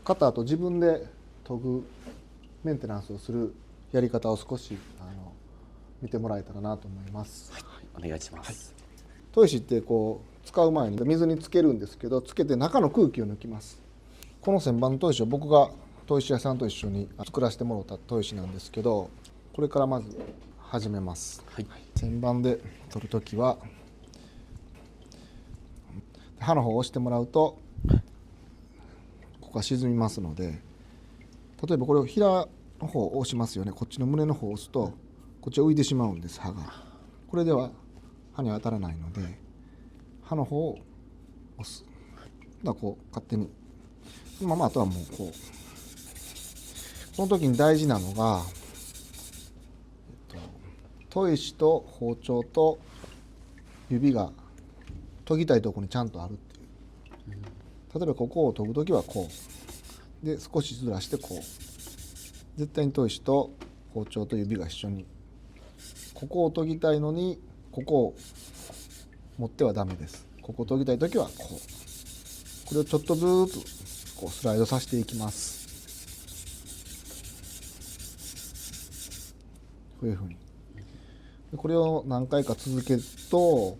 買った後自分で研ぐメンテナンスをするやり方を少し見てもらえたらなと思います。はい、お願いします。砥石ってこう使う前に水につけるんですけど、つけて中の空気を抜きます。この旋盤の砥石を僕が砥石屋さんと一緒に作らせてもらった砥石なんですけど、これからまず始めます。はい、旋盤で取るときは刃の方を押してもらうとここが沈みますので、例えばこれを平の方を押しますよね。こっちの胸の方を押すとこっちは浮いてしまうんです。刃がこれでは刃には当たらないので、刃の方を押す。だからこう勝手にあとはもうこの時に大事なのが、砥石と包丁と指が研ぎたいところにちゃんとあるっていう。例えばここを研ぐ時はこうで少しずらしてこう。絶対に砥石と包丁と指が一緒に、ここを研ぎたいのにここを持ってはダメです。ここを研ぎたい時はこう、これをちょっとずつこうスライドさせていきます。こういうふうにこれを何回か続けると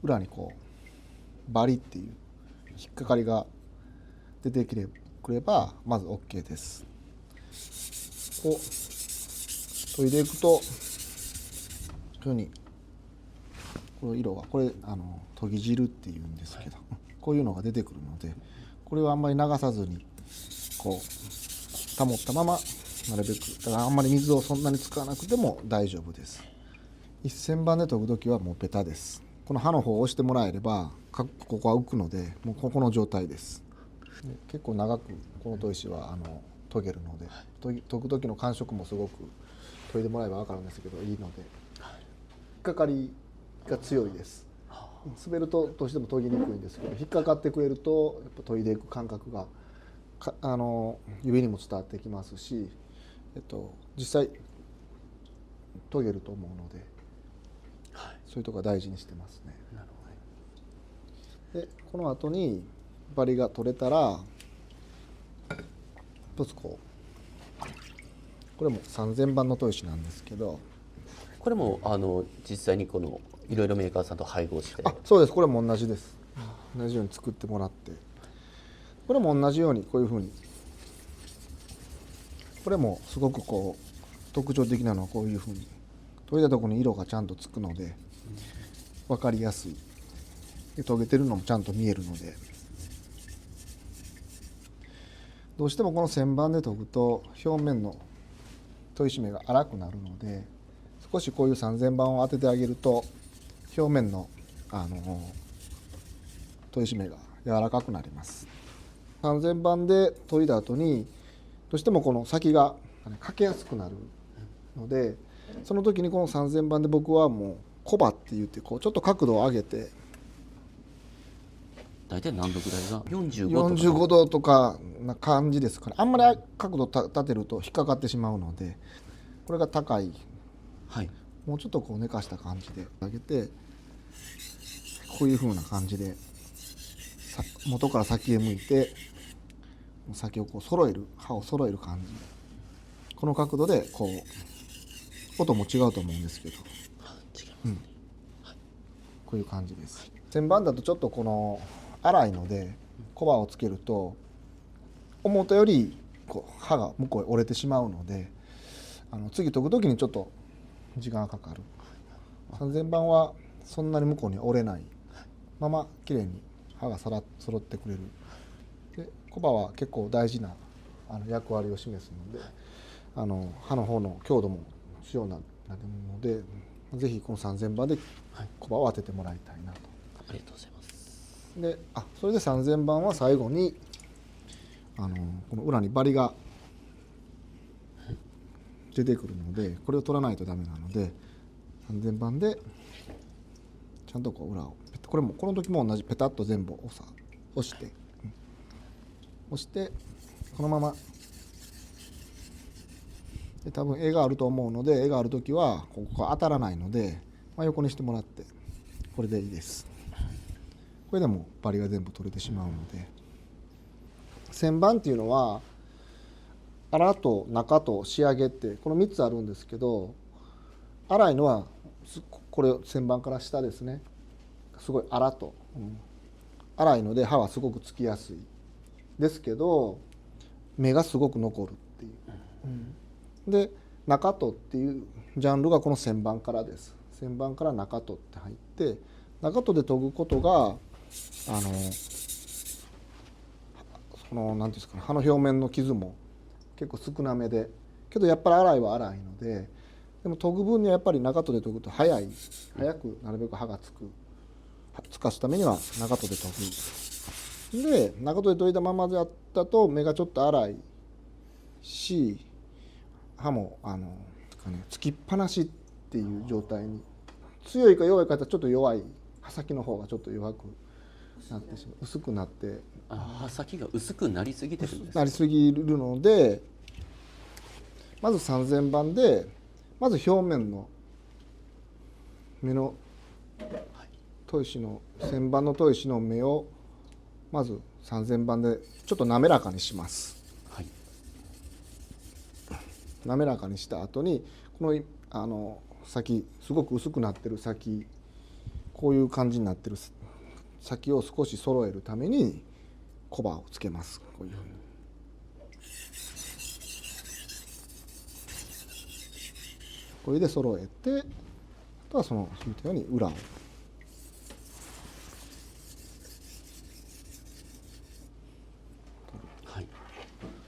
裏にこうバリっていう引っかかりが出てくればまず OK です。こう研いでいくとこういうふうにこの色がこれ研ぎ汁っていうんですけど、こういうのが出てくるので、これはあんまり流さずにこう保ったままなるべく、だからあんまり水をそんなに使わなくても大丈夫です。一線板で研ぐときはもうベタです。この刃の方を押してもらえればここは浮くので、もうここの状態です。結構長くこの砥石は研げるので、研ぐ時の感触もすごく研いでもらえば分かるんですけどいいので、引っかかりが強いです。滑るとどうしても研ぎにくいんですけど、引っかかってくれるとやっぱ研いでいく感覚が指にも伝わってきますし、実際研げると思うので、そういうところは大事にしてますね。なるほど。でこの後にバリが取れたら一つこれも3000番の砥石なんですけど、これも実際にこのいろいろメーカーさんと配合して。そうです。これも同じです。同じように作ってもらって、これも同じようにこういうふうに、これもすごくこう特徴的なのはこういうふうに研いだところに色がちゃんとつくので分かりやすい。で研げてるのもちゃんと見えるので、どうしてもこの旋盤で研ぐと表面の砥石目が粗くなるので、少しこういう3000番を当ててあげると表面の砥石目が柔らかくなります。3000番で研いだ後にどうしてもこの先が欠けやすくなるので、その時にこの3000番で僕はもうコバって言ってこうちょっと角度を上げて、大体何度ぐらいが45度とかな感じですから、あんまり角度立てると引っかかってしまうので、これが高い、もうちょっとこう寝かした感じで上げて、こういう風な感じで元から先へ向いて先をこう揃える、刃を揃える感じ、この角度でこう音も違うと思うんですけど、こういう感じです。旋盤だとちょっとこの粗いのでコバをつけると思ったよりこう刃が向こうへ折れてしまうので、次研ぐ時にちょっと時間がかかる。3000番はそんなに向こうに折れないまま綺麗に刃が揃ってくれる。でコバは結構大事な役割を示すので、刃の方の強度も強くなるので、ぜひこの3000番でコバを当ててもらいたいなと。ありがとうございます。でそれで3000番は最後にこの裏にバリが出てくるので、これを取らないとダメなので、3000番でちゃんとこう裏を、これもこの時も同じペタッと全部押してこのままで、多分絵があると思うので、絵がある時はここが当たらないので、横にしてもらってこれでいいです。これでもバリが全部取れてしまうので、旋盤っていうのは粗と中と仕上げってこの3つあるんですけど、粗いのはこれ旋盤から下ですね、すごい粗と、粗いので刃はすごくつきやすいですけど目がすごく残るっていう、で中とっていうジャンルがこの旋盤からです。旋盤から中とって入って中とで研ぐことがその何ていうんですかね、刃の表面の傷も結構少なめで、けどやっぱり粗いは粗いので、でも研ぐ分にはやっぱり中とで研ぐと早くなるべく刃がつかすためには中とで研ぐ。で中とで研いだままであったと目がちょっと粗いし、刃もつきっぱなしっていう状態に、強いか弱いかってちょっと弱い、刃先の方がちょっと弱くなってしまう、薄くなって刃先が薄くなりすぎてるんですか。なりすぎるので、まず3000番でまず表面の目の砥石の旋盤の砥石の目をまず3000番でちょっと滑らかにします。はい、滑らかにした後にこの先すごく薄くなってる先、こういう感じになってる先を少し揃えるためにコバをつけます。こういうふうにこれで揃えて、あとはその言ったように裏を